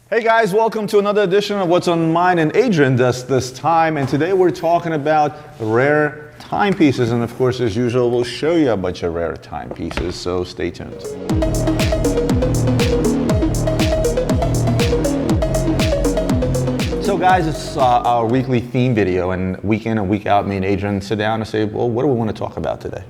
Hey guys, welcome to another edition of What's on Mine and Adrian Desk this time. And today we're talking about rare timepieces. And of course, as usual, we'll show you a bunch of rare timepieces. So stay tuned. So guys, it's our weekly theme video, and week in and week out, me and Adrian sit down and say, well, what do we want to talk about today?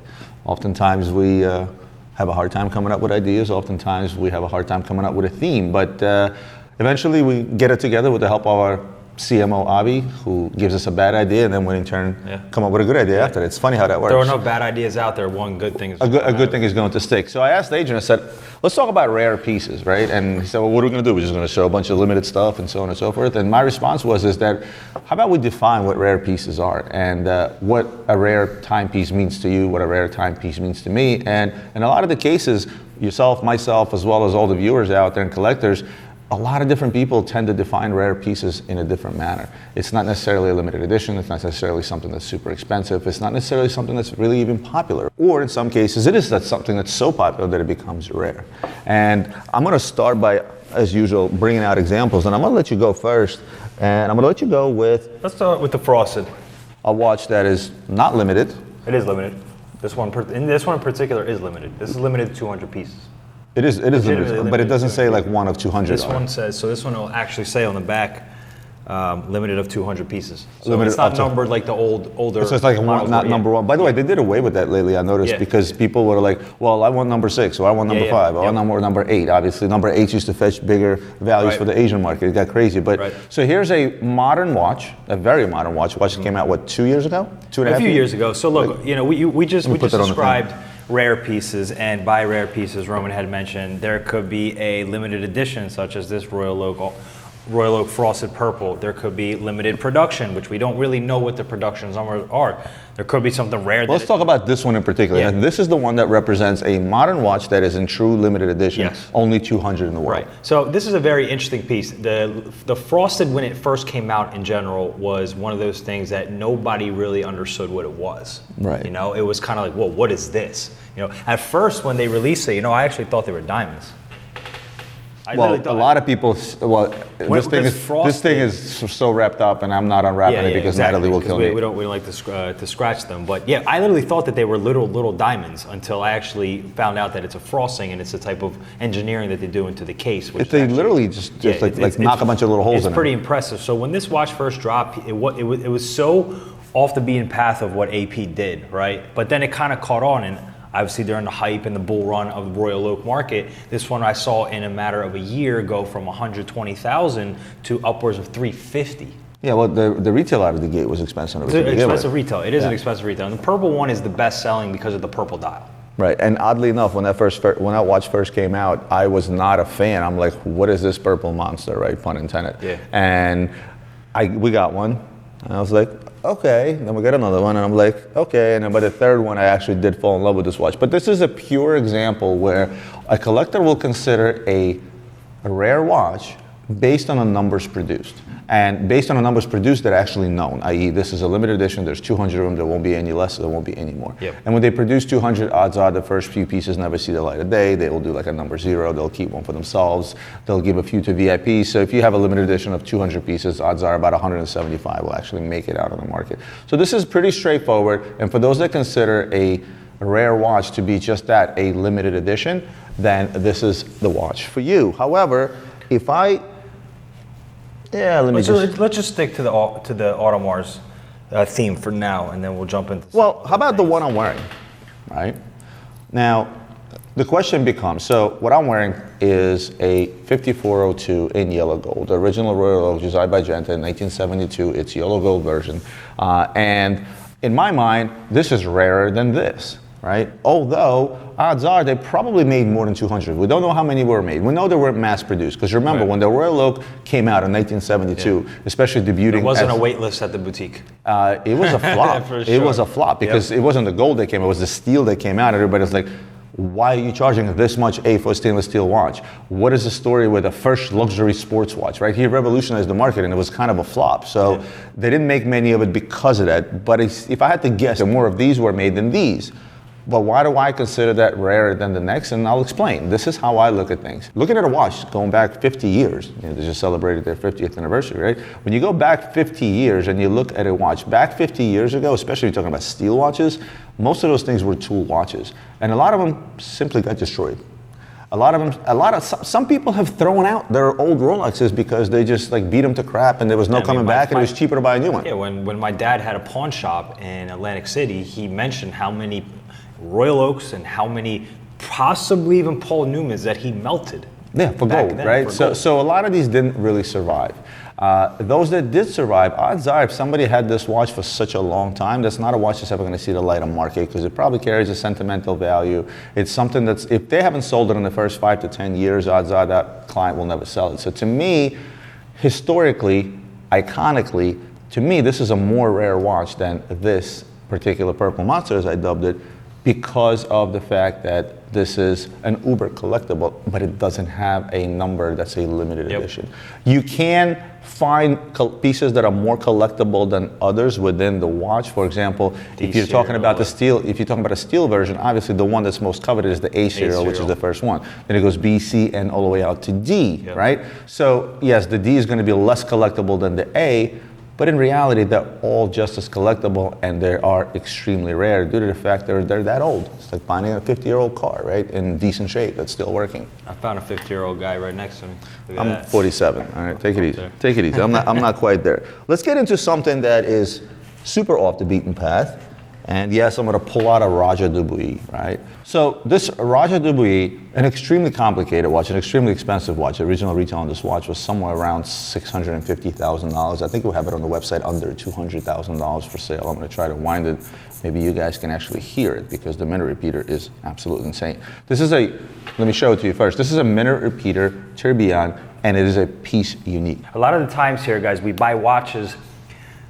Oftentimes we have a hard time coming up with ideas. Oftentimes we have a hard time coming up with a theme, but eventually we get it together with the help of our CMO, Avi, who gives us a bad idea, and then we in turn come up with a good idea after. It's funny how that works. There are no bad ideas out there. One good thing is a good thing is going to stick. So I asked Adrian, I said, let's talk about rare pieces, right? And he said, well, what are we going to do? We're just going to show a bunch of limited stuff and so on and so forth. And my response is that, how about we define what rare pieces are and what a rare timepiece means to you, what a rare timepiece means to me. And in a lot of the cases, yourself, myself, as well as all the viewers out there and collectors, a lot of different people tend to define rare pieces in a different manner. It's not necessarily a limited edition. It's not necessarily something that's super expensive. It's not necessarily something that's really even popular. Or in some cases, it is something that's so popular that it becomes rare. And I'm going to start by, as usual, bringing out examples. And I'm going to let you go first. And I'm going to let you go with... Let's start with the frosted. A watch that is not limited. It is limited. This one in particular is limited. This is limited to 200 pieces. It is limited, but it doesn't say like one of 200. This one says, so this one will actually say on the back, limited of 200 pieces. So limited, it's not numbered like the older. So it's like not number one. By the way, they did away with that lately, I noticed, because people were like, well, I want number 6, or I want number 5, or I want number 8. Obviously, number 8 used to fetch bigger values for the Asian market. It got crazy. But so here's a modern watch, a very modern watch. The watch came out, what, 2 years ago? 2.5 A few years ago. So look, we just described rare pieces, and by rare pieces, Roman had mentioned there could be a limited edition such as this Royal Oak Frosted Purple. There could be limited production, which we don't really know what the production numbers are. There could be something rare. Let's talk about this one in particular. And this is the one that represents a modern watch that is in true limited edition. Only 200 in the world. Right. So this is a very interesting piece. The Frosted, when it first came out in general, was one of those things that nobody really understood what it was. Right. It was kind of like, well, what is this? At first when they released it, I actually thought they were diamonds. A lot of people. This thing is so wrapped up, and I'm not unwrapping it because Natalie will kill me. We don't like to scratch them, but yeah, I literally thought that they were little diamonds until I actually found out that it's a frosting and it's a type of engineering that they do into the case. Which they literally just knock a bunch of little holes in it. It's pretty impressive. So when this watch first dropped, it was so off the beaten path of what AP did, right? But then it kind of caught on, and obviously during the hype and the bull run of the Royal Oak market, this one I saw in a matter of a year go from 120,000 to upwards of 350. Yeah, well, the retail out of the gate was expensive. It's an expensive retail. It is an expensive retail. And the purple one is the best selling because of the purple dial. Right, and oddly enough, when that watch first came out, I was not a fan. I'm like, what is this purple monster, right? Pun intended. Yeah. And we got one, and I was like, okay. Then we got another one, and I'm like, okay. And then by the third one, I actually did fall in love with this watch. But this is a pure example where a collector will consider a rare watch based on the numbers produced. And based on the numbers produced that are actually known, i.e. this is a limited edition, there's 200 of them, there won't be any less, there won't be any more. Yep. And when they produce 200, odds are the first few pieces never see the light of day. They will do like a number 0, they'll keep one for themselves, they'll give a few to VIPs. So if you have a limited edition of 200 pieces, odds are about 175 will actually make it out on the market. So this is pretty straightforward, and for those that consider a rare watch to be just that, a limited edition, then this is the watch for you. However, if let's just stick to the Audemars theme for now, and then we'll jump into. Well, how about the one I'm wearing, right? Now, the question becomes: so what I'm wearing is a 5402 in yellow gold, the original Royal Oak designed by Genta in 1972. It's yellow gold version, and in my mind, this is rarer than this. Right? Although odds are they probably made more than 200. We don't know how many were made. We know they weren't mass produced because remember when the Royal Oak came out in 1972, especially debuting. There wasn't a wait list at the boutique. It was a flop. Sure. It was a flop because it wasn't the gold that came. It was the steel that came out. Everybody was like, why are you charging this much for a stainless steel watch? What is the story with the first luxury sports watch, right? He revolutionized the market and it was kind of a flop. So they didn't make many of it because of that. But if I had to guess, more of these were made than these. But why do I consider that rarer than the next? And I'll explain. This is how I look at things. Looking at a watch going back 50 years, they just celebrated their 50th anniversary, right? When you go back 50 years and you look at a watch, back 50 years ago, especially if you're talking about steel watches, most of those things were tool watches. And a lot of them simply got destroyed. Some people have thrown out their old Rolexes because they just like beat them to crap and there was no coming back and it was cheaper to buy a new one. Yeah, when my dad had a pawn shop in Atlantic City, he mentioned how many Royal Oaks and how many possibly even Paul Newmans that he melted. Yeah, for gold, right? So a lot of these didn't really survive. Those that did survive, odds are if somebody had this watch for such a long time, that's not a watch that's ever going to see the light on market because it probably carries a sentimental value. It's something that's, if they haven't sold it in the first 5 to 10 years, odds are that client will never sell it. So to me, historically, iconically, to me, this is a more rare watch than this particular Purple Monster, as I dubbed it, because of the fact that this is an uber collectible, but it doesn't have a number that's a limited edition. You can find pieces that are more collectible than others within the watch. For example, if you're talking about the steel, if you're talking about a steel version, obviously the one that's most coveted is the A serial, which is the first one. Then it goes B, C, and all the way out to D, right? So yes, the D is going to be less collectible than the A, but in reality, they're all just as collectible and they are extremely rare due to the fact they're that old. It's like finding a 50-year-old car, right, in decent shape that's still working. I found a 50-year-old guy right next to me. I'm 47. All right, take it easy. Take it easy. I'm not quite there. Let's get into something that is super off the beaten path. And yes, I'm going to pull out a 𝗕 𝗬𝗎, right? So this 𝗕 𝗬𝗎, an extremely complicated watch, an extremely expensive watch. The original retail on this watch was somewhere around $650,000. I think we'll have it on the website under $200,000 for sale. I'm going to try to wind it. Maybe you guys can actually hear it because the minute repeater is absolutely insane. This is let me show it to you first. This is a minute repeater tourbillon, and it is a piece unique. A lot of the times here, guys, we buy watches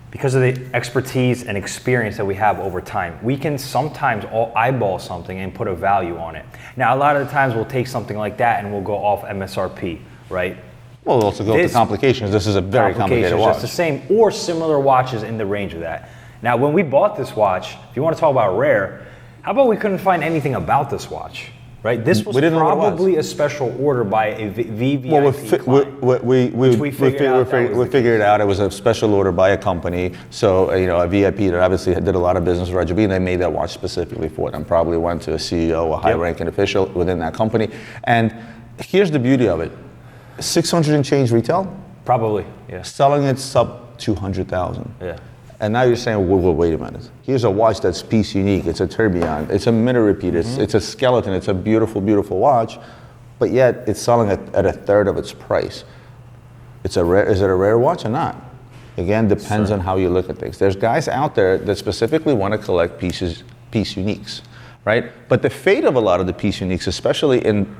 because of the expertise and experience that we have over time. We can sometimes eyeball something and put a value on it. Now, a lot of the times we'll take something like that and we'll go off MSRP, right? Well, we'll also go to complications. This is a very complicated watch. Just the same or similar watches in the range of that. Now, when we bought this watch, if you want to talk about rare, how about we couldn't find anything about this watch? Right? This was probably a special order by a VVIP client. We figured it out. It was a special order by a company. So, a VIP that obviously did a lot of business with 𝗕 𝗬𝗎, and they made that watch specifically for them. Probably went to a CEO, a high-ranking official within that company. And here's the beauty of it. 600 and change retail? Probably, yeah. Selling it sub 200,000. Yeah. And now you're saying, well, wait a minute. Here's a watch that's piece unique. It's a tourbillon. It's a minute repeater. It's a skeleton. It's a beautiful, beautiful watch. But yet it's selling at a third of its price. Is it a rare watch or not? Again, depends on how you look at things. There's guys out there that specifically want to collect piece uniques, right? But the fate of a lot of the piece uniques, especially in,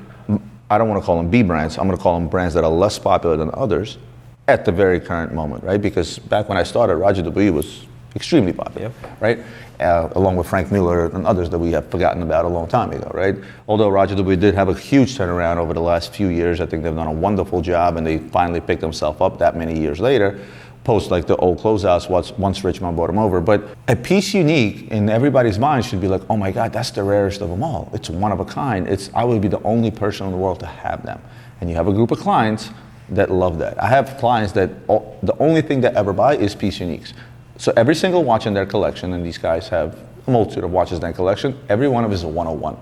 I don't want to call them B brands. I'm going to call them brands that are less popular than others, at the very current moment, right? Because back when I started, 𝗕 𝗬𝗎 was extremely popular, right? Along with Frank Mueller and others that we have forgotten about a long time ago, right? Although 𝗕 𝗬𝗎 did have a huge turnaround over the last few years. I think they've done a wonderful job and they finally picked themselves up that many years later, post like the old closeouts once Richmond bought them over. But a piece unique in everybody's mind should be like, oh my God, that's the rarest of them all. It's one of a kind. I would be the only person in the world to have them. And you have a group of clients that love that. I have clients that the only thing they ever buy is piece uniques. So every single watch in their collection, and these guys have a multitude of watches in their collection, every one of them is a 101.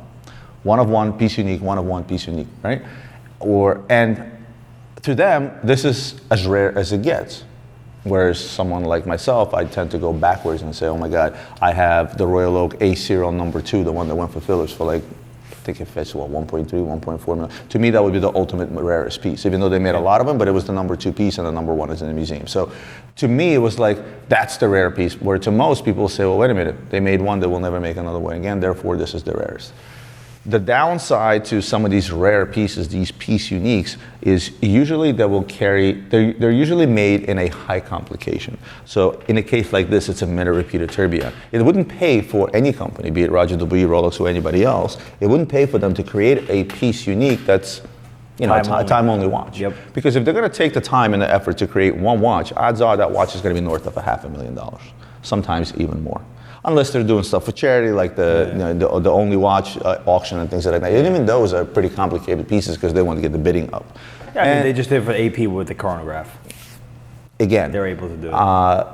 One of one, piece unique, one of one, piece unique, right? And to them, this is as rare as it gets. Whereas someone like myself, I tend to go backwards and say, oh my God, I have the Royal Oak A serial number 2, the one that went for Phillips for like, I think it fetched 1.3, 1.4 million. To me, that would be the ultimate rarest piece, even though they made a lot of them, but it was the number 2 piece and the number 1 is in the museum. So to me, it was like, that's the rare piece, where to most people say, well, wait a minute, they made one, they will never make another one again, therefore this is the rarest. The downside to some of these rare pieces, these piece uniques, is usually they will carry, they're usually made in a high complication. So in a case like this, it's a minute repeater tourbillon. It wouldn't pay for any company, be it 𝗕 𝗬𝗎, Rolex, or anybody else, it wouldn't pay for them to create a piece unique that's a time-only watch. Yep. Because if they're going to take the time and the effort to create one watch, odds are that watch is going to be north of $500,000, sometimes even more. unless they're doing stuff for charity, like the Only Watch auction and things like that. And even those are pretty complicated pieces because they want to get the bidding up. Yeah, I mean, they just did it for AP with the chronograph. Again, They're able to do it.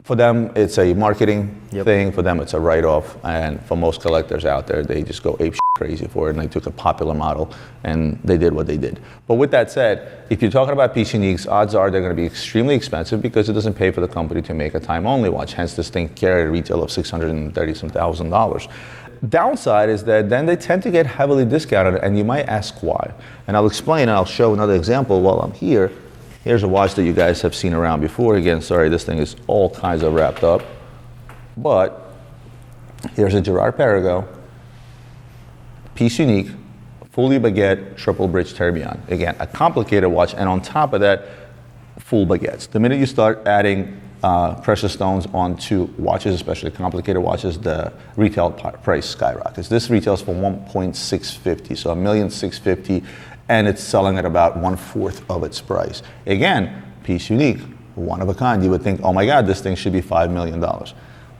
For them, it's a marketing Yep. thing. For them, it's a write-off. And for most collectors out there, they just go ape crazy for it. And they took a popular model and they did what they did. But with that said, if you're talking about piece uniques, odds are they're going to be extremely expensive because it doesn't pay for the company to make a time-only watch. Hence, this thing carried a retail of $630,000. Downside is that then they tend to get heavily discounted, and you might ask why. And I'll explain, and I'll show another example while I'm here. Here's a watch that you guys have seen around before. Again, sorry, this thing is all kinds of wrapped up. But here's a Girard-Perregaux, piece unique, fully baguette, triple bridge tourbillon. Again, a complicated watch, and on top of that, full baguettes. The minute you start adding precious stones onto watches, especially complicated watches, the retail price skyrockets. This retails for $1.650, so $1,650,000. And it's selling at about 1/4 of its price. Again, piece unique, one of a kind. You would think, oh my God, this thing should be $5 million.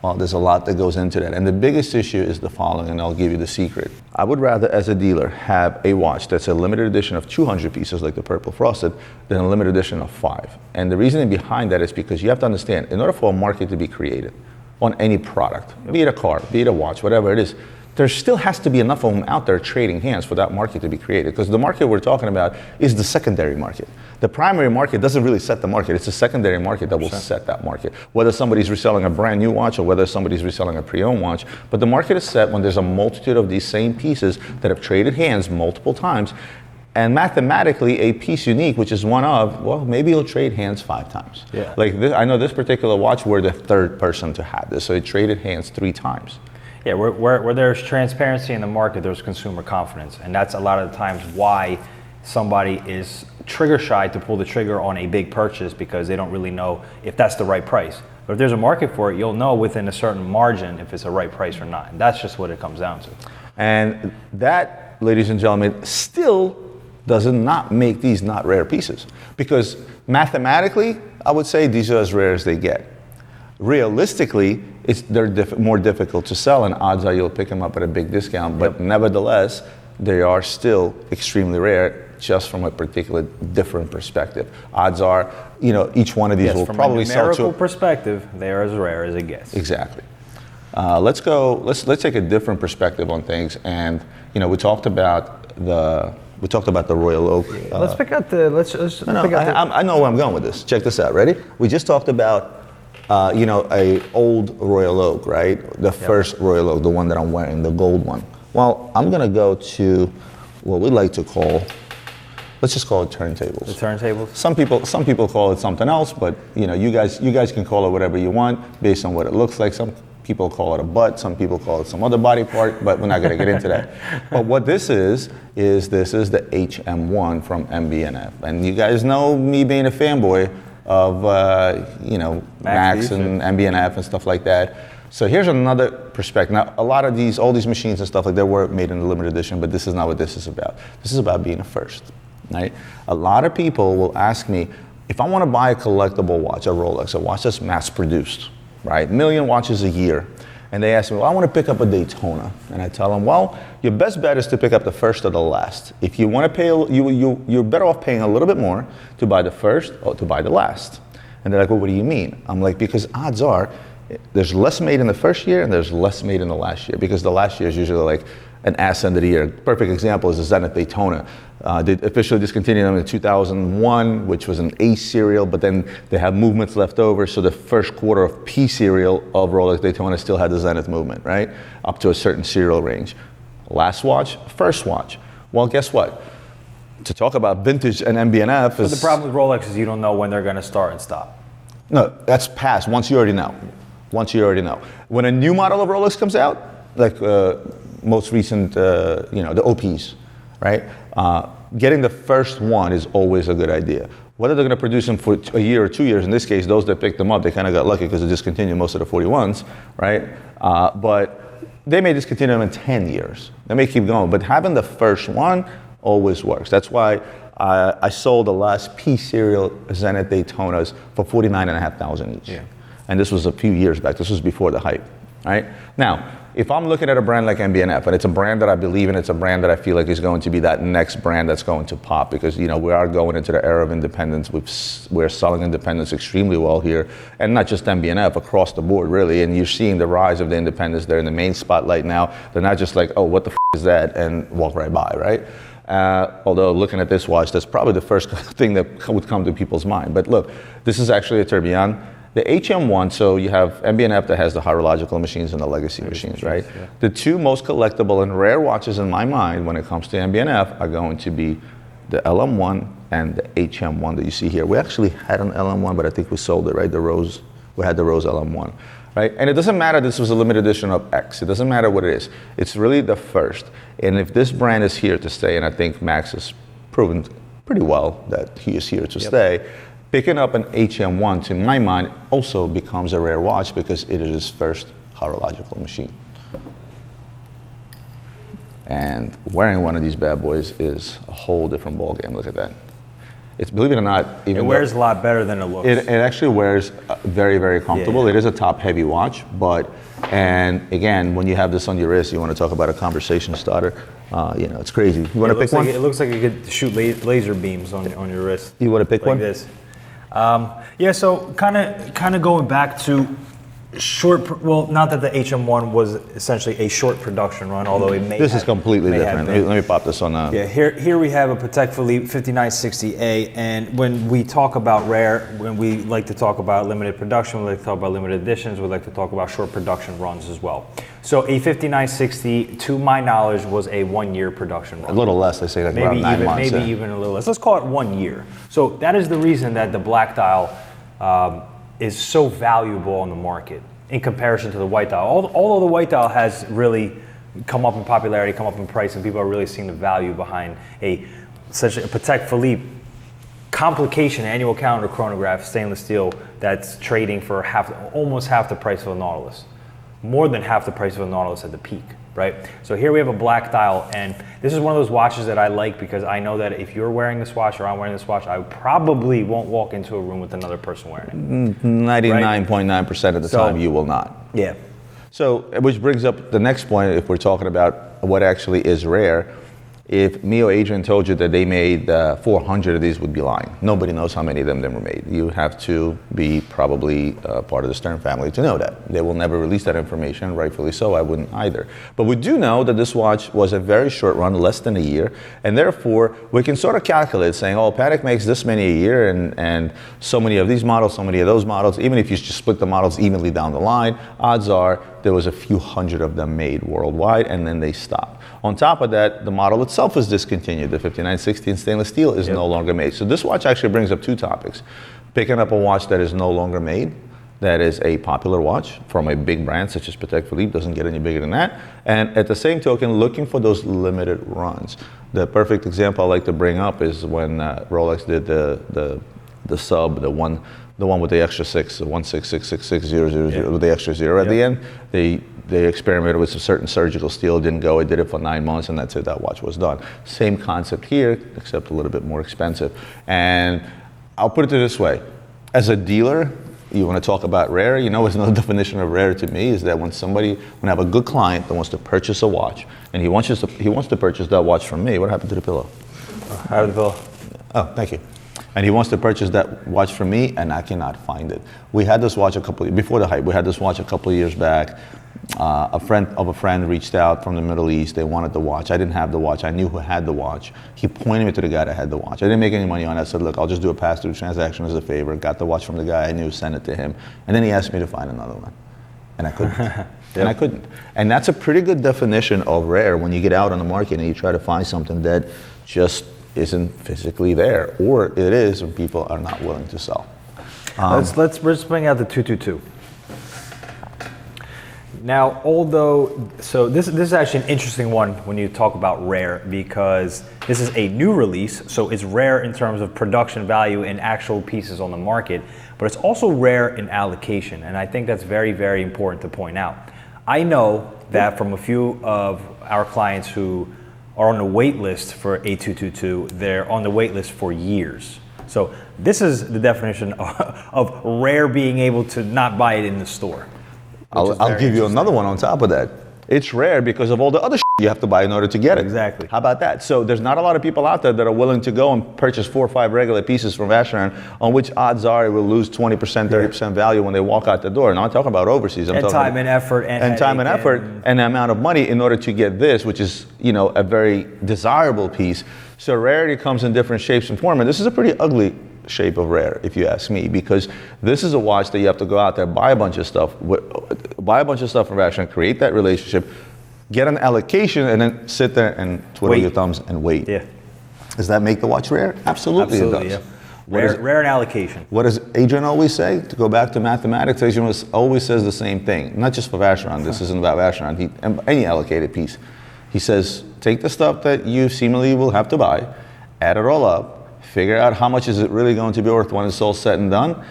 Well, there's a lot that goes into that. And the biggest issue is the following, and I'll give you the secret. I would rather, as a dealer, have a watch that's a limited edition of 200 pieces, like the Purple Frosted, than a limited edition of 5. And the reasoning behind that is because you have to understand, in order for a market to be created on any product, be it a car, be it a watch, whatever it is, there still has to be enough of them out there trading hands for that market to be created. Because the market we're talking about is the secondary market. The primary market doesn't really set the market. It's the secondary market that will set that market. Whether somebody's reselling a brand new watch or whether somebody's reselling a pre-owned watch. But the market is set when there's a multitude of these same pieces that have traded hands multiple times. And mathematically, a piece unique, which is one of, well, maybe you'll trade hands 5 times. Yeah. Like this, I know this particular watch, we're the 3rd person to have this. So it traded hands 3 times. Yeah, where there's transparency in the market, there's consumer confidence. And that's a lot of the times why somebody is trigger shy to pull the trigger on a big purchase because they don't really know if that's the right price. But if there's a market for it, you'll know within a certain margin if it's the right price or not. And that's just what it comes down to. And that, ladies and gentlemen, still does not make these not rare pieces. Because mathematically, I would say these are as rare as they get. Realistically, they're more difficult to sell, and odds are you'll pick them up at a big discount. But nevertheless, they are still extremely rare, just from a particular different perspective. Odds are, each one of these will probably sell to. From a numerical perspective, they are as rare as it gets. Exactly. Let's take a different perspective on things, and we talked about the Royal Oak. Let's pick out the. I know where I'm going with this. Check this out. Ready? We just talked about. A old Royal Oak, right? The first Royal Oak, the one that I'm wearing, the gold one. Well, I'm gonna go to what we like to call, let's just call it turntables. The turntables? Some people call it something else, but you guys can call it whatever you want based on what it looks like. Some people call it a butt, some people call it some other body part, but we're not gonna get into that. But what this is the HM1 from MB&F. And you guys know me being a fanboy of Max and MB&F and stuff like that. So here's another perspective. Now, a lot of all these machines and stuff like that were made in the limited edition, but this is not what this is about. This is about being a first, right? A lot of people will ask me, if I want to buy a collectible watch, a Rolex, a watch that's mass produced, right? 1 million watches a year. And they ask me, well, I want to pick up a Daytona. And I tell them, well, your best bet is to pick up the first or the last. If you want to pay, you're better off paying a little bit more to buy the first or to buy the last. And they're like, well, what do you mean? I'm like, because odds are, there's less made in the first year and there's less made in the last year, because the last year is usually like an ass end of the year. Perfect example is the Zenith Daytona. They officially discontinued them in 2001, which was an A serial, but then they have movements left over. So the first quarter of P serial of Rolex Daytona still had the Zenith movement, right? Up to a certain serial range. Last watch, first watch. Well, guess what? To talk about vintage and MB&F is... But the problem with Rolex is you don't know when they're going to start and stop. No, that's past. Once you already know. When a new model of Rolex comes out, like most recent, the OPs, right? Getting the first one is always a good idea. Whether they're going to produce them for a year or 2 years, in this case, those that picked them up, they kind of got lucky because they discontinued most of the 41s, right? But they may discontinue them in 10 years. They may keep going, but having the first one always works. That's why I sold the last P serial Zenith Daytonas for $49,500 each. Yeah. And this was a few years back. This was before the hype. right? Now, if I'm looking at a brand like MB&F, and it's a brand that I believe in, it's a brand that I feel like is going to be that next brand that's going to pop, because we are going into the era of independence. We're selling independence extremely well here, and not just MB&F, across the board, really. And you're seeing the rise of the independents. They're in the main spotlight now. They're not just like, oh, what the is that, and walk right by, right? Although looking at this watch, that's probably the first thing that would come to people's mind. But look, this is actually a tourbillon. The HM1, so you have MB&F that has the horological machines and the legacy machines, right? Yeah. The two most collectible and rare watches in my mind when it comes to MB&F are going to be the LM1 and the HM1 that you see here. We actually had an LM1, but I think we sold it, right? We had the Rose LM1, right? And it doesn't matter this was a limited edition of X. It doesn't matter what it is. It's really the first. And if this brand is here to stay, and I think Max has proven pretty well that he is here to stay, picking up an HM1, to my mind, also becomes a rare watch because it is his first horological machine. And wearing one of these bad boys is a whole different ballgame. Look at that. It's, believe it or not, even it wears a lot better than it looks. It actually wears very, very comfortable. Yeah. It is a top-heavy watch, and again, when you have this on your wrist, you want to talk about a conversation starter. It's crazy. You want to pick one? It looks like you could shoot laser beams on your wrist. You want to pick like one? This. So kind of going back to not that the HM1 was essentially a short production run, although it may. This is completely different. Let me pop this on. Yeah, here we have a Patek Philippe 5960A, and when we talk about rare, when we like to talk about limited production, we like to talk about limited editions, we like to talk about short production runs as well. So a 5960, to my knowledge, was a 1 year production run. A little less, they say, like maybe around 9 months. Maybe even a little less. Let's call it 1 year. So that is the reason that the black dial is so valuable on the market in comparison to the white dial. Although the white dial has really come up in popularity, come up in price, and people are really seeing the value behind essentially a Patek Philippe Complication annual calendar chronograph, stainless steel, that's trading for almost half the price of a Nautilus. More than half the price of a Nautilus at the peak, right? So here we have a black dial, and this is one of those watches that I like because I know that if you're wearing this watch or I'm wearing this watch, I probably won't walk into a room with another person wearing it. 99.9% of the time you will not. Yeah. So, which brings up the next point, if we're talking about what actually is rare. If me or Adrian told you that they made 400 of these, would be lying. Nobody knows how many of them were made. You have to be probably part of the Stern family to know that. They will never release that information, rightfully so, I wouldn't either. But we do know that this watch was a very short run, less than a year, and therefore we can sort of calculate saying, oh, Patek makes this many a year and so many of these models, so many of those models. Even if you just split the models evenly down the line, odds are there was a few hundred of them made worldwide, and then they stopped. On top of that, the model itself is discontinued. The 5960 in stainless steel is no longer made. So this watch actually brings up two topics. Picking up a watch that is no longer made, that is a popular watch from a big brand such as Patek Philippe, doesn't get any bigger than that. And at the same token, looking for those limited runs. The perfect example I like to bring up is when Rolex did the sub, the one with the extra 6, the 1666600 with the extra 0 at the end. They experimented with a certain surgical steel, didn't go, it did it for 9 months, and that's it, that watch was done. Same concept here, except a little bit more expensive. And I'll put it this way, as a dealer, you want to talk about rare, what's another definition of rare to me is that when I have a good client that wants to purchase a watch, and he wants to purchase that watch from me. What happened to the pillow? I have the pillow. Oh, thank you. And he wants to purchase that watch from me, and I cannot find it. We had this watch before the hype, we had this watch a couple of years back. A friend of a friend reached out from the Middle East. They wanted the watch. I didn't have the watch. I knew who had the watch. He pointed me to the guy that had the watch. I didn't make any money on it. I said, look, I'll just do a pass-through transaction as a favor. Got the watch from the guy I knew, sent it to him. And then he asked me to find another one. And I couldn't. And I couldn't. And that's a pretty good definition of rare when you get out on the market and you try to find something that just isn't physically there, or it is and people are not willing to sell. Let's bring out the 222. Now, this is actually an interesting one when you talk about rare, because this is a new release, so it's rare in terms of production value and actual pieces on the market, but it's also rare in allocation, and I think that's very, very important to point out. I know that from a few of our clients who are on the wait list for a 222, they're on the wait list for years. So this is the definition of rare being able to not buy it in the store. I'll give you another one on top of that. It's rare because of all the other you have to buy in order to get it. Exactly. How about that? So there's not a lot of people out there that are willing to go and purchase 4 or 5 regular pieces from Vacheron, on which odds are it will lose 20%, 30% value when they walk out the door. And I'm talking about overseas. I'm and talking time about, and effort and time and effort and the amount of money in order to get this, which is, you know, a very desirable piece. So rarity comes in different shapes and form, and this is a pretty ugly shape of rare, if you ask me, because this is a watch that you have to go out there, buy a bunch of stuff from Vacheron, create that relationship, get an allocation, and then sit there and twiddle your thumbs and wait. Yeah. Does that make the watch rare? Absolutely, it does. Yeah. Rare and allocation. What does Adrian always say? To go back to mathematics, Adrian always says the same thing. Not just for Vacheron. This isn't about Vacheron. Any allocated piece. He says, take the stuff that you seemingly will have to buy, add it all up, figure out how much is it really going to be worth when it's all said and done.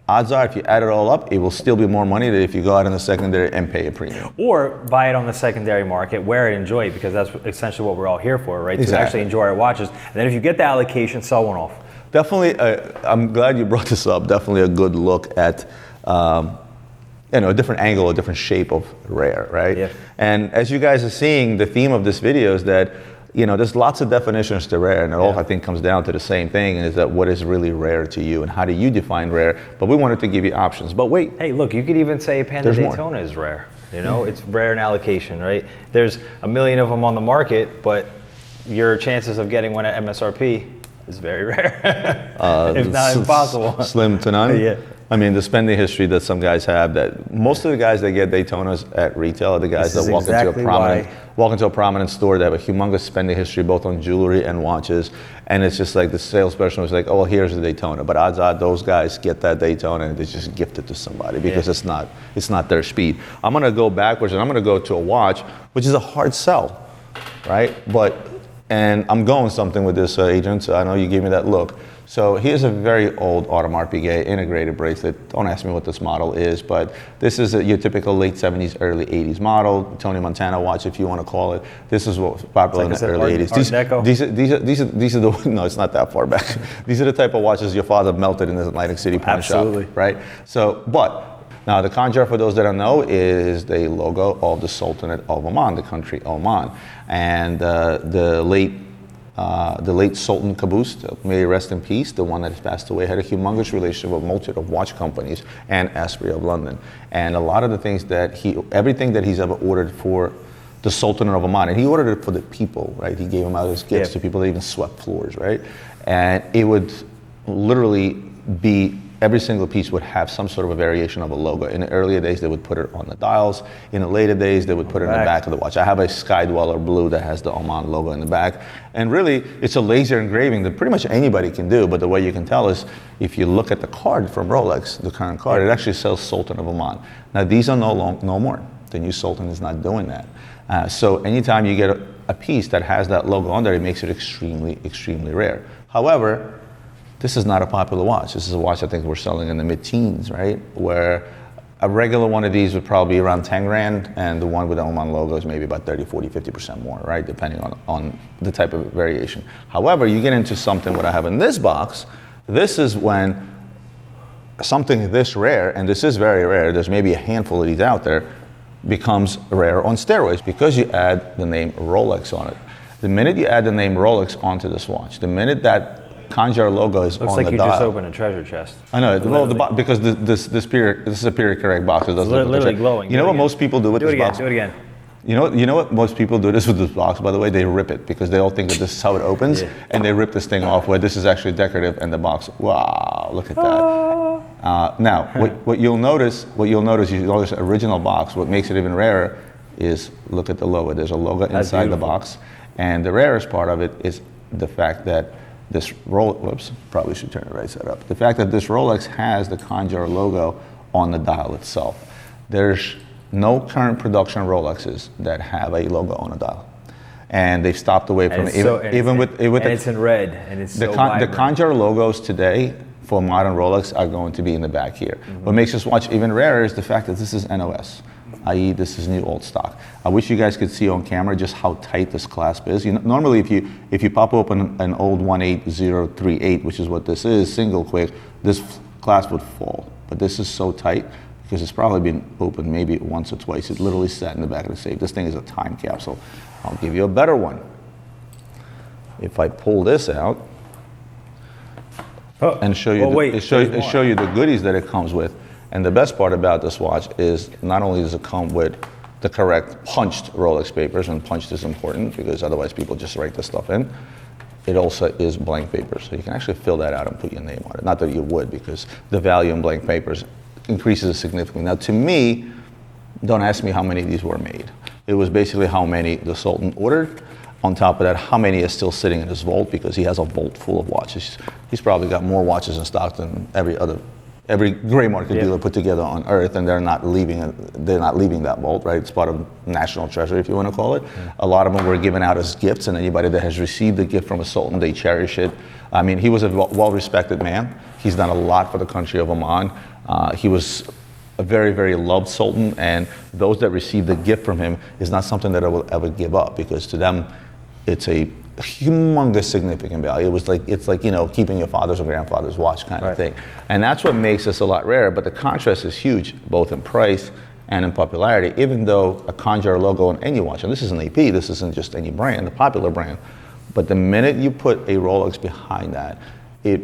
Odds are, if you add it all up, it will still be more money than if you go out in the secondary and pay a premium. Or buy it on the secondary market, wear it, enjoy it, because that's essentially what we're all here for, right? Exactly. To actually enjoy our watches. And then if you get the allocation, sell one off. Definitely, I'm glad you brought this up. Definitely a good look at, you know, a different angle, a different shape of rare, right? Yeah. And as you guys are seeing, the theme of this video is that, you know, there's lots of definitions to rare, and it all, I think, comes down to the same thing, is that what is really rare to you, and how do you define rare? But we wanted to give you options. But wait. Hey, look, you could even say Panda There's Daytona more. is rare. You know, it's rare in allocation, right? There's a million of them on the market, but your chances of getting one at MSRP is very rare, if not impossible. Slim to none. Yeah. I mean, the spending history that some guys have, that most of the guys that get Daytonas at retail are the guys that walk into a prominent store. They have a humongous spending history, both on jewelry and watches. And it's just like the salesperson was like, oh, well, here's the Daytona. But odds are those guys get that Daytona and they just gift it to somebody because it's not their speed. I'm gonna go backwards and I'm gonna go to a watch, which is a hard sell, right? And I'm going something with this, Adrian, so I know you gave me that look. So here's a very old Audemars Piguet integrated bracelet. Don't ask me what this model is, but this is your typical late 70s, early 80s model, Tony Montana watch, if you want to call it. This is what was popular in the early 80s. These are the, no, it's not that far back. These are the type of watches your father melted in his Atlantic City pawn shop, right? So, but now the Khanjar, for those that don't know, is the logo of the Sultanate of Oman, the country Oman, and the late Sultan Qaboos, may he rest in peace, the one that has passed away, had a humongous relationship with a multitude of watch companies and Asprey of London. And a lot of the things that everything that he's ever ordered for the Sultanate of Oman, and he ordered it for the people, right? He gave them out as gifts to people that even swept floors, right? And it would literally be, every single piece would have some sort of a variation of a logo. In the earlier days, they would put it on the dials. In the later days, they would put it in the back of the watch. I have a Sky Dweller blue that has the Oman logo in the back. And really, it's a laser engraving that pretty much anybody can do, but the way you can tell is if you look at the card from Rolex, the current card, it actually says Sultan of Oman. Now, these are no more. The new Sultan is not doing that. So anytime you get a piece that has that logo on there, it makes it extremely, extremely rare. However, this is not a popular watch. This is a watch I think we're selling in the mid-teens, right? Where a regular one of these would probably be around 10 grand, and the one with the Oman logo is maybe about 30, 40, 50% more, right? Depending on the type of variation. However, you get into something what I have in this box. This is when something this rare, and this is very rare, there's maybe a handful of these out there, becomes rare on steroids because you add the name Rolex on it. The minute you add the name Rolex onto this watch, the minute that Khanjar logo is on the dial. Looks like you just opened a treasure chest. I know. Well, because this is a period correct box. It doesn't look literally glowing. You know what most people do with this box? Do it again. You know what most people do this with this box, by the way? They rip it because they all think that this is how it opens, and they rip this thing off where this is actually decorative, and the box, wow, look at that. Now, what you'll notice original box, what makes it even rarer is, look at the logo. There's a logo inside the box, and the rarest part of it is the fact that this probably should turn it right side up. The fact that this Rolex has the Khanjar logo on the dial itself. There's no current production Rolexes that have a logo on a dial, and they've stopped away from it. It's in red, and it's the Khanjar logos today for modern Rolex are going to be in the back here. What makes this watch even rarer is the fact that this is NOS. i.e. this is new old stock. I wish you guys could see on camera just how tight this clasp is. Normally if you pop open an old 18038, which is what this is, single quick, this clasp would fall. But this is so tight because it's probably been opened maybe once or twice. It literally sat in the back of the safe. This thing is a time capsule. I'll give you a better one. If I pull this out and show you, show you the goodies that it comes with. And the best part about this watch is not only does it come with the correct punched Rolex papers, and punched is important because otherwise people just write this stuff in. It also is blank paper, so you can actually fill that out and put your name on it. Not that you would, because the value in blank papers increases significantly. Now, to me, don't ask me how many of these were made. It was basically how many the Sultan ordered. On top of that, how many is still sitting in his vault, because he has a vault full of watches. He's probably got more watches in stock than every gray market dealer put together on earth, and they're not leaving that vault, right? It's part of national treasure, if you want to call it. A lot of them were given out as gifts, and anybody that has received a gift from a sultan, they cherish it. I mean, he was a well-respected man. He's done a lot for the country of Oman. He was a very, very loved sultan, and those that received the gift from him is not something that I will ever give up, because to them, it's a humongous significant value. It's like, you know, keeping your father's or grandfather's watch kind of thing. And that's what makes this a lot rarer, but the contrast is huge, both in price and in popularity, even though a Conjar logo on any watch, and this is an AP, this isn't just any brand, the popular brand, but the minute you put a Rolex behind that, it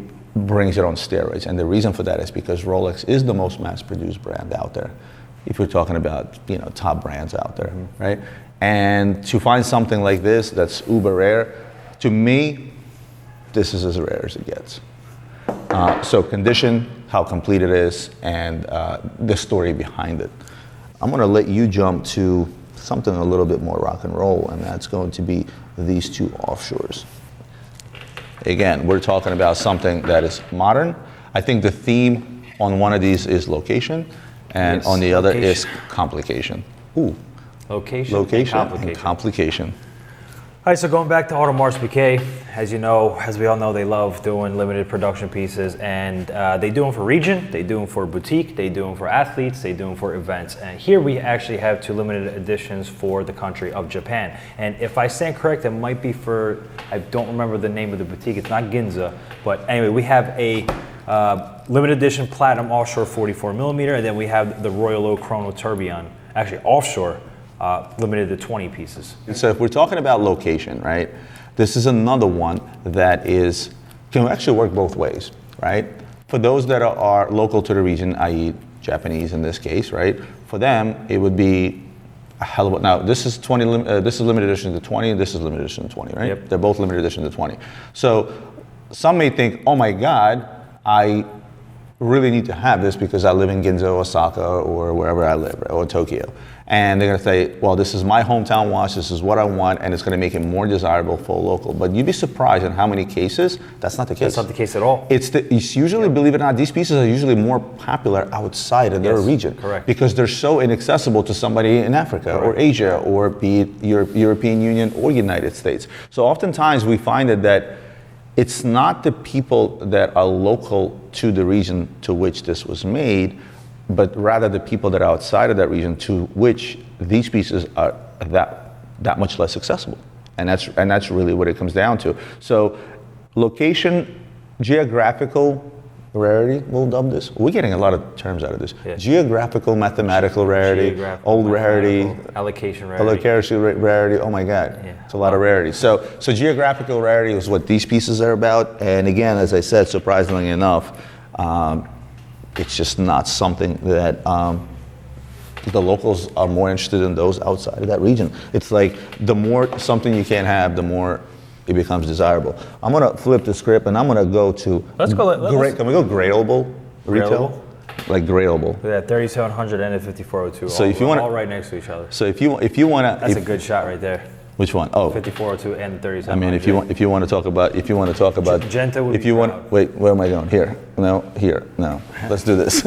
brings it on steroids. And the reason for that is because Rolex is the most mass-produced brand out there. If we're talking about, you know, top brands out there, right? And to find something like this that's uber rare, to me, this is as rare as it gets. So condition, how complete it is, and the story behind it. I'm gonna let you jump to something a little bit more rock and roll, and that's going to be these two offshores. Again, we're talking about something that is modern. I think the theme on one of these is location, and on the other is complication. Ooh. Location and complication. All right, so going back to Audemars Piguet, as you know, as we all know, they love doing limited production pieces, and they do them for region, they do them for boutique, they do them for athletes, they do them for events. And here we actually have two limited editions for the country of Japan. And if I stand correct, it might be for, I don't remember the name of the boutique, it's not Ginza, but anyway, we have a limited edition platinum offshore 44 millimeter, and then we have the Royal Oak Chrono Tourbillon, actually offshore, limited to 20 pieces. So if we're talking about location, right, this is another one that can actually work both ways, right? For those that are local to the region, i.e. Japanese in this case, right, for them, it would be a hell of a, now this is this is limited edition to 20, and this is limited edition to 20, right? Yep. They're both limited edition to 20. So some may think, oh my God, I really need to have this because I live in Ginza, Osaka, or wherever I live, right? Or Tokyo. And they're gonna say, well, this is my hometown watch, this is what I want, and it's gonna make it more desirable for a local. But you'd be surprised in how many cases that's not the case. That's not the case at all. It's usually, believe it or not, these pieces are usually more popular outside of their region. Correct. Because they're so inaccessible to somebody in Africa or Asia, or be it European Union or United States. So oftentimes we find that it's not the people that are local to the region to which this was made, but rather the people that are outside of that region to which these pieces are that much less accessible. And that's really what it comes down to. So location, geographical rarity, we'll dub this. We're getting a lot of terms out of this. Yeah. Geographical, mathematical rarity, old rarity, allocation rarity. Allocation rarity, oh my God, it's a lot of rarity. So geographical rarity is what these pieces are about. And again, as I said, surprisingly enough, it's just not something that the locals are more interested in those outside of that region. It's like the more something you can't have, the more it becomes desirable. I'm gonna flip the script and I'm gonna go to, can we go grailable retail? Like grailable. Yeah, 3700 and a 5402. So if you want, all right next to each other. So if you want to, that's a good shot right there. Which one? Oh, 5402 and 3700. I mean, if you want to talk about Genta would if you want, wait, where am I going? Here, no. Let's do this.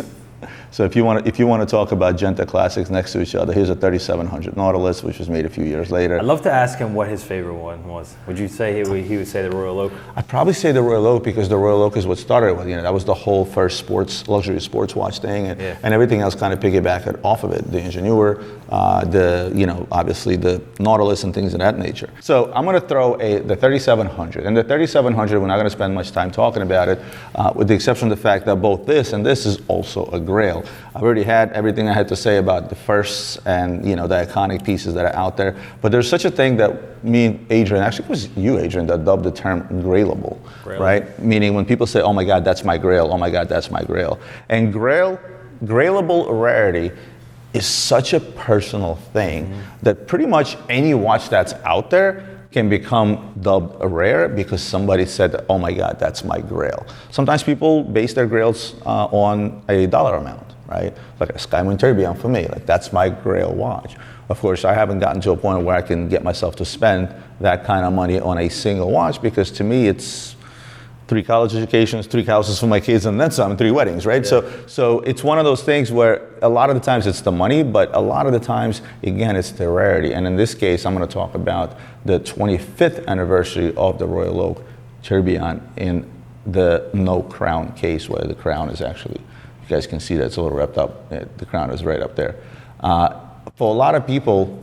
So if you want to talk about Genta classics next to each other, here's a 3700 Nautilus, which was made a few years later. I'd love to ask him what his favorite one was. Would you say he would say the Royal Oak? I'd probably say the Royal Oak, because the Royal Oak is what started with. That was the whole first luxury sports watch thing, and everything else kind of piggybacked off of it. The Ingenieur, obviously the Nautilus and things of that nature. So I'm going to throw the 3700, and the 3700, we're not going to spend much time talking about it, with the exception of the fact that both this and this is also a grail. I've already had everything I had to say about the firsts and the iconic pieces that are out there. But there's such a thing that me and Adrian, actually it was you, Adrian, that dubbed the term grailable, right? Meaning when people say, oh my God, that's my grail, oh my God, that's my grail. And grailable rarity is such a personal thing that pretty much any watch that's out there can become dubbed a rare because somebody said, oh my God, that's my grail. Sometimes people base their grails on a dollar amount, right? Like a Skymon Tourbillon for me, like that's my grail watch. Of course, I haven't gotten to a point where I can get myself to spend that kind of money on a single watch because to me it's 3 college educations, 3 houses for my kids, and then some, 3 weddings, right? Yeah. So it's one of those things where a lot of the times it's the money, but a lot of the times, again, it's the rarity. And in this case, I'm gonna talk about the 25th anniversary of the Royal Oak Tourbillon in the no crown case, where the crown is actually, you guys can see that it's a little wrapped up. The crown is right up there. For a lot of people,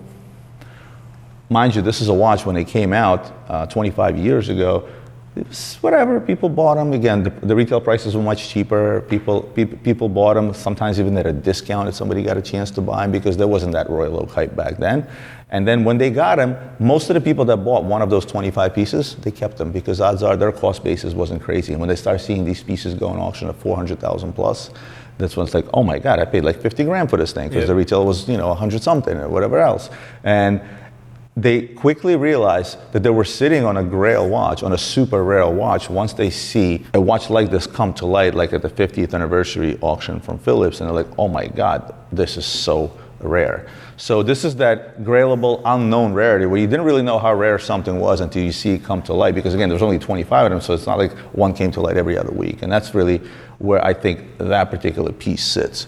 mind you, this is a watch when it came out 25 years ago, it was whatever, people bought them. Again, the retail prices were much cheaper. People bought them, sometimes even at a discount if somebody got a chance to buy them because there wasn't that Royal Oak hype back then. And then when they got them, most of the people that bought one of those 25 pieces, they kept them because odds are their cost basis wasn't crazy. And when they start seeing these pieces go on auction at 400,000 plus, that's when it's like, oh my God, I paid like 50 grand for this thing because the retail was 100 something or whatever else. And they quickly realized that they were sitting on a grail watch, on a super rare watch, once they see a watch like this come to light, like at the 50th anniversary auction from Philips, and they're like, oh my God, this is so rare. So this is that grailable unknown rarity where you didn't really know how rare something was until you see it come to light, because again, there's only 25 of them, so it's not like one came to light every other week. And that's really where I think that particular piece sits.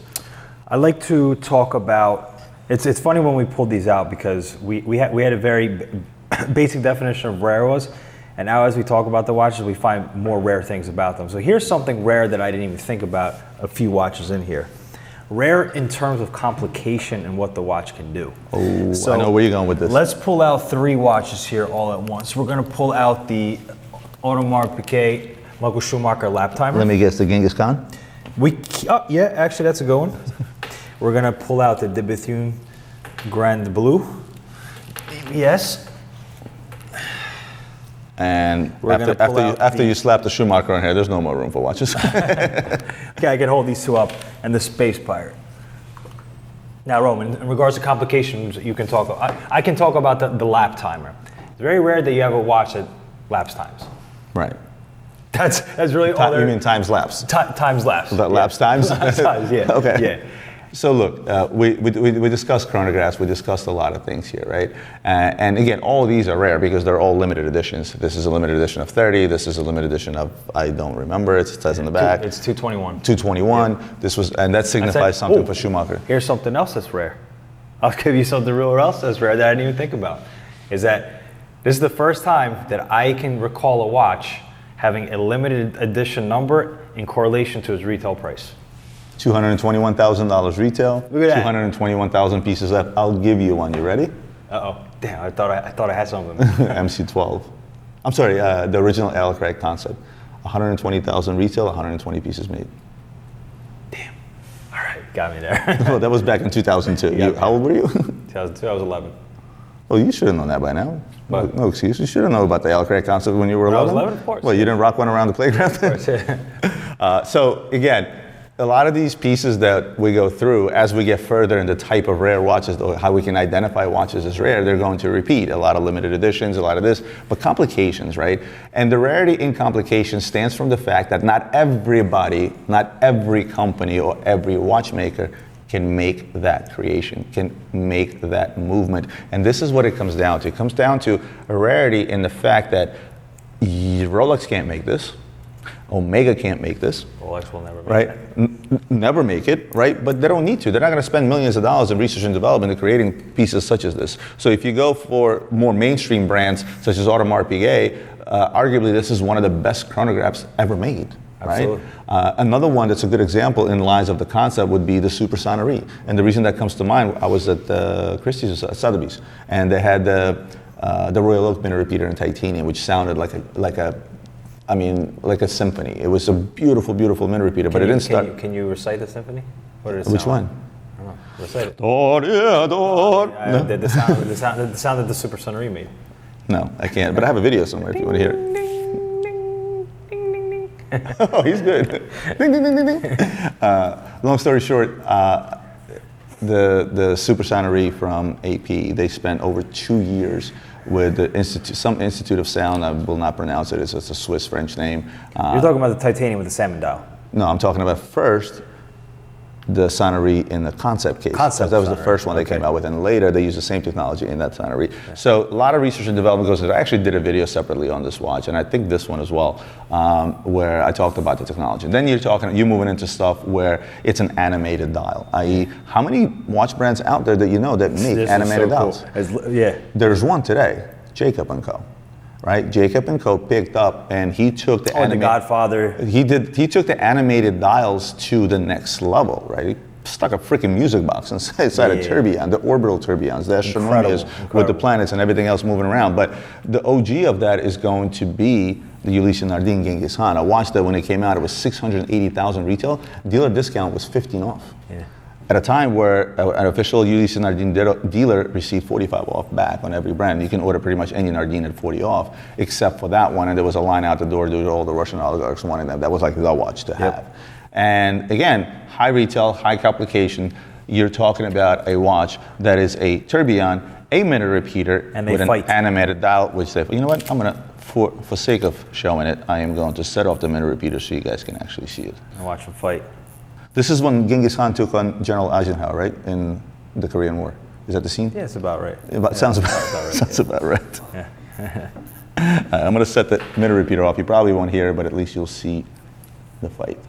I'd like to talk about, it's funny when we pulled these out because we had a very basic definition of rare was, and now as we talk about the watches, we find more rare things about them. So here's something rare that I didn't even think about a few watches in here. Rare in terms of complication and what the watch can do. Oh, so I know where you're going with this. Let's pull out 3 watches here all at once. We're gonna pull out the Audemars Piguet Michael Schumacher lap timer. Let me guess, the Genghis Khan? Yeah, actually that's a good one. We're gonna pull out the 𝗕𝗏𝗄 Grand Blue. Yes. And after you slap the Schumacher on here, there's no more room for watches. Okay, I can hold these 2 up, and the Space Pirate. Now, Roman, in regards to complications, you can talk. I can talk about the lap timer. It's very rare that you have a watch that lapse times. Right. That's really all there. You mean times lapse? Times lapse. Lapse times? Lapse times, yeah. Okay. Yeah. So look, we discussed chronographs, we discussed a lot of things here, right? And again, all of these are rare because they're all limited editions. This is a limited edition of 30, this is a limited edition of, I don't remember, it says in the back. It's 221. 221, Yeah. This was, and that signifies something for Schumacher. Here's something else that's rare. I'll give you something real else that's rare that I didn't even think about. Is that this is the first time that I can recall a watch having a limited edition number in correlation to its retail price. $221,000 retail. Look at that. 221,000 pieces left. I'll give you one. You ready? Uh-oh. Damn, I thought I had something. MC12. I'm sorry, the original Al Craig concept. 120,000 retail, 120 pieces made. Damn. All right, got me there. Well, that was back in 2002. How old were you? 2002, I was 11. Well, you should have known that by now. What? No excuse. You should have known about the Al Craig concept when you were 11. I was 11, of course. Well, you didn't rock one around the playground? Of course, yeah. So again, a lot of these pieces that we go through, as we get further in the type of rare watches, how we can identify watches as rare, they're going to repeat. A lot of limited editions, a lot of this, but complications, right? And the rarity in complications stands from the fact that not everybody, not every company or every watchmaker can make that creation, can make that movement. And this is what it comes down to. It comes down to a rarity in the fact that Rolex can't make this, Omega can't make this. Rolex will never make right? Never make it, right? But they don't need to. They're not going to spend millions of dollars in research and development in creating pieces such as this. So if you go for more mainstream brands such as Audemars Piguet, arguably this is one of the best chronographs ever made. Right? Another one that's a good example in lines of the concept would be the Super Sonnerie. And the reason that comes to mind, I was at Christie's, Sotheby's, and they had the Royal Oak minute repeater in titanium, which sounded like a symphony. It was a beautiful, beautiful minute repeater, but it didn't start. Can you recite the symphony? What did it Which sound one? like? I don't know. Recite it. No? The sound that the Super Sonnery made. No, I can't. But I have a video somewhere if you want to hear it. Oh, he's good. Ding, ding, ding, ding, ding. Long story short, the Super Sonnery from AP, they spent over 2 years with the some institute of sound. I will not pronounce it. It's a Swiss French name. You're talking about the titanium with the salmon dial. No, I'm talking about first the sonnery in the concept case. Concept that was the sonnery, first one they okay. came out with, and later they used the same technology in that sonnery. Yeah. So a lot of research and development goes into it. I actually did a video separately on this watch, and I think this one as well, where I talked about the technology. Then you're moving into stuff where it's an animated dial, i.e., how many watch brands out there that you know that make This animated is so dials? cool. Yeah. There's one today, Jacob & Co. Right, Jacob & Co. picked up and he took the The Godfather. He took the animated dials to the next level, right? He stuck a freaking music box inside a tourbillon, the orbital tourbillons, the astronomias with the planets and everything else moving around. But the OG of that is going to be the 𝗕𝗨𝗬 𝗬𝗢𝗨𝗏. I watched that when it came out. It was 680,000 retail. Dealer discount was 15 off. Yeah. At a time where an official 𝗕𝗨𝗬 dealer received 45 off back on every brand. You can order pretty much any Nardine at 40 off, except for that one, and there was a line out the door due to all the Russian oligarchs wanting them. That was like the watch to have. And again, high retail, high complication. You're talking about a watch that is a tourbillon, a minute repeater, and with fight. an animated dial, which they, you know what, I'm gonna, for sake of showing it, I am going to set off the minute repeater so you guys can actually see it. And watch them fight. This is when Genghis Khan took on General Eisenhower, right, in the Korean War. Is that the scene? Yeah, it's about right. Sounds about right. Sounds about right. Yeah. I'm going to set the minute repeater off. You probably won't hear it, but at least you'll see the fight.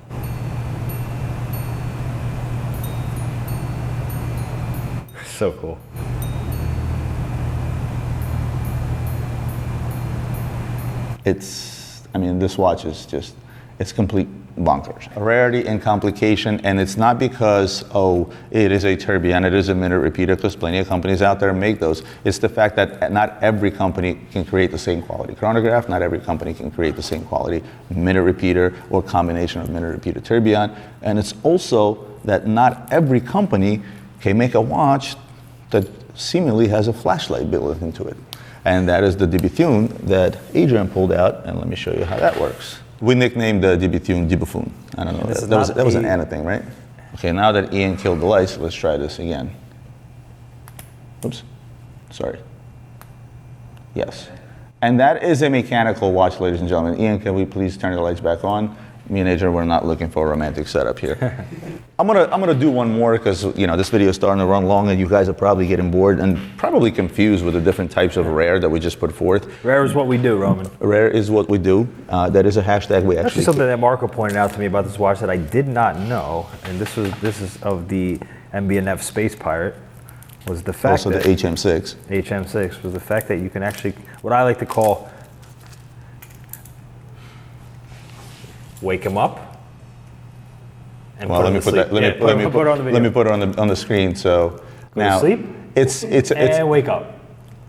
So cool. This watch is just, it's complete bonkers. A rarity and complication, and it's not because, it is a tourbillon, it is a minute repeater, because plenty of companies out there make those. It's the fact that not every company can create the same quality chronograph, not every company can create the same quality minute repeater or combination of minute repeater tourbillon, and it's also that not every company can make a watch that seemingly has a flashlight built into it. And that is the 𝗕𝗏𝗠 that Adrian pulled out, and let me show you how that works. We nicknamed the 𝗕𝗏𝗠 𝗕𝗏𝗠. I don't know, that was an Anna thing, right? Okay, now that Ian killed the lights, let's try this again. Oops, sorry. Yes. And that is a mechanical watch, ladies and gentlemen. Ian, can we please turn the lights back on? Me and Adrian, we're not looking for a romantic setup here. I'm gonna do one more because this video is starting to run long and you guys are probably getting bored and probably confused with the different types of rare that we just put forth. Rare is what we do, Roman. Rare is what we do. That is a hashtag we actually. Actually, something that Marco pointed out to me about this watch that I did not know, and this is of the MB&F Space Pirate, was the fact also that the HM6. HM6 was the fact that you can actually, what I like to call, wake him up. And well, let me put that. Let me put it on the screen. So go now to sleep. It's and wake up.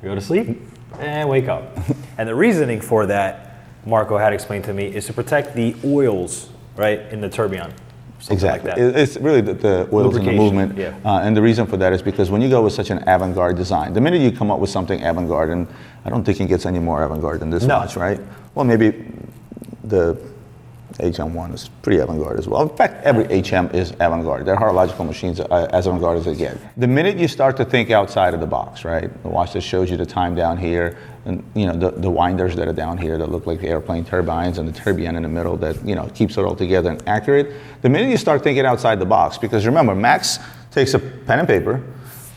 Go to sleep and wake up. And the reasoning for that, Marco had explained to me, is to protect the oils, right, in the tourbillon. Exactly. Like that. It's really the oils in the movement. Yeah. And the reason for that is because when you go with such an avant-garde design, the minute you come up with something avant-garde, and I don't think it gets any more avant-garde than this watch, right? Well, maybe the HM1 is pretty avant-garde as well. In fact, every HM is avant-garde. They're horological machines as avant-garde as they get. The minute you start to think outside of the box, right? The watch that shows you the time down here, and the winders that are down here that look like the airplane turbines, and the tourbillon in the middle that keeps it all together and accurate. The minute you start thinking outside the box, because remember, Max takes a pen and paper,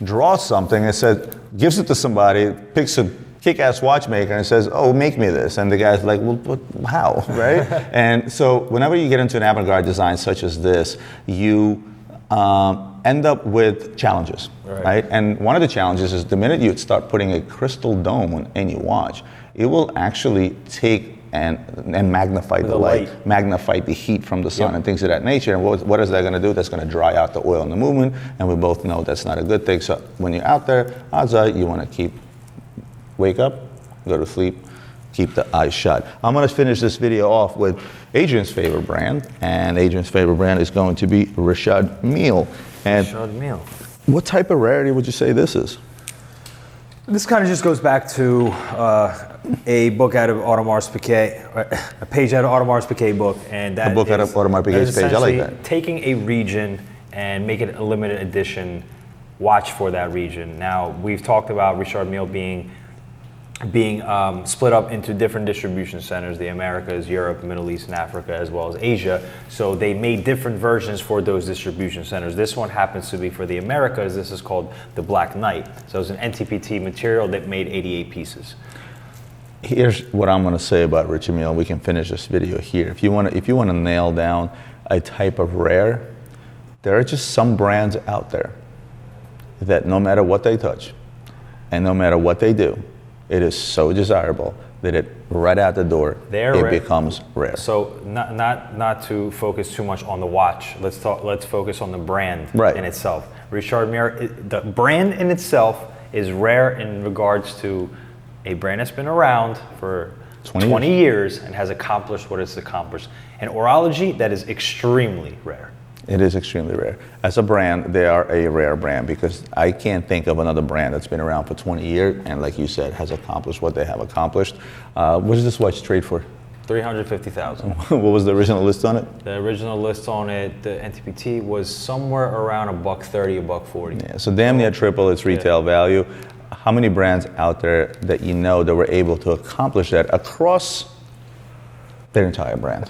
draws something, and says, gives it to somebody, picks a kick-ass watchmaker and says, "Oh, make me this," and the guy's like, "Well, how?" Right? And so whenever you get into an avant-garde design such as this, you end up with challenges, right? And one of the challenges is the minute you start putting a crystal dome on any watch, it will actually take and magnify the light, magnify the heat from the sun and things of that nature. And what is that going to do? That's going to dry out the oil in the movement, and we both know that's not a good thing. So when you're out there, odds are you want to wake up, go to sleep, keep the eyes shut. I'm gonna finish this video off with Adrian's favorite brand, and Adrian's favorite brand is going to be Richard Mille. And Richard Mille. what type of rarity would you say this is? This kind of just goes back to a book out of 𝗕𝗏𝗬, a page out of 𝗕𝗏𝗬 book, and that A book out of 𝗕𝗏𝗬's page, I like that. Taking a region and make it a limited edition watch for that region. Now, we've talked about Richard Mille being split up into different distribution centers, the Americas, Europe, Middle East, and Africa, as well as Asia. So they made different versions for those distribution centers. This one happens to be for the Americas. This is called the Black Knight. So it's an NTPT material that made 88 pieces. Here's what I'm gonna say about Richard Mille. We can finish this video here. If you wanna nail down a type of rare, there are just some brands out there that no matter what they touch and no matter what they do, it is so desirable that it right out the door, becomes rare. So not to focus too much on the watch. Let's focus on the brand in itself. Richard Mille, the brand in itself is rare in regards to a brand that's been around for 20 years and has accomplished what it's accomplished. And horology, that is extremely rare. It is extremely rare. As a brand, they are a rare brand because I can't think of another brand that's been around for 20 years and, like you said, has accomplished what they have accomplished. What does this watch trade for? $350,000. What was the original list on it? The original list on it, the NTPT, was somewhere around $130, $140. Yeah, so damn near triple its retail value. How many brands out there that you know that were able to accomplish that across their entire brand?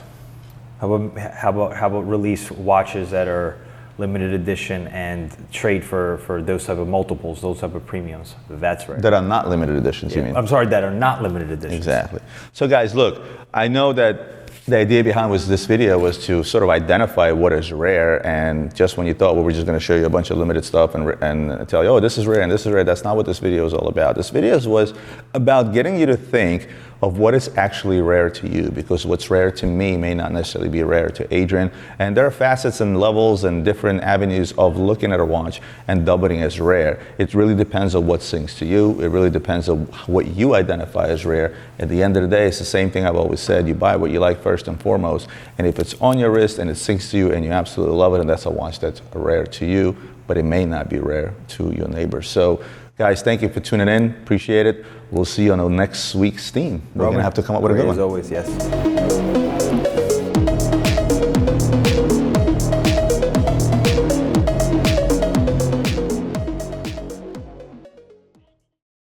How about release watches that are limited edition and trade for those type of multiples, those type of premiums? That's right. That are not limited editions, you mean? I'm sorry, that are not limited editions. Exactly. So guys, look, I know that the idea behind this video was to sort of identify what is rare, and just when you thought, well, we're just going to show you a bunch of limited stuff and tell you, oh, this is rare and this is rare, that's not what this video is all about. This video was about getting you to think of what is actually rare to you, because what's rare to me may not necessarily be rare to Adrian. And there are facets and levels and different avenues of looking at a watch and doubling as rare. It really depends on what sings to you. It really depends on what you identify as rare. At the end of the day, it's the same thing I've always said. You buy what you like first and foremost. And if it's on your wrist and it sings to you and you absolutely love it, and that's a watch that's rare to you, but it may not be rare to your neighbor. So guys, thank you for tuning in. Appreciate it. We'll see you on the next week's theme. We're going to have to come up with a good one. As always, yes.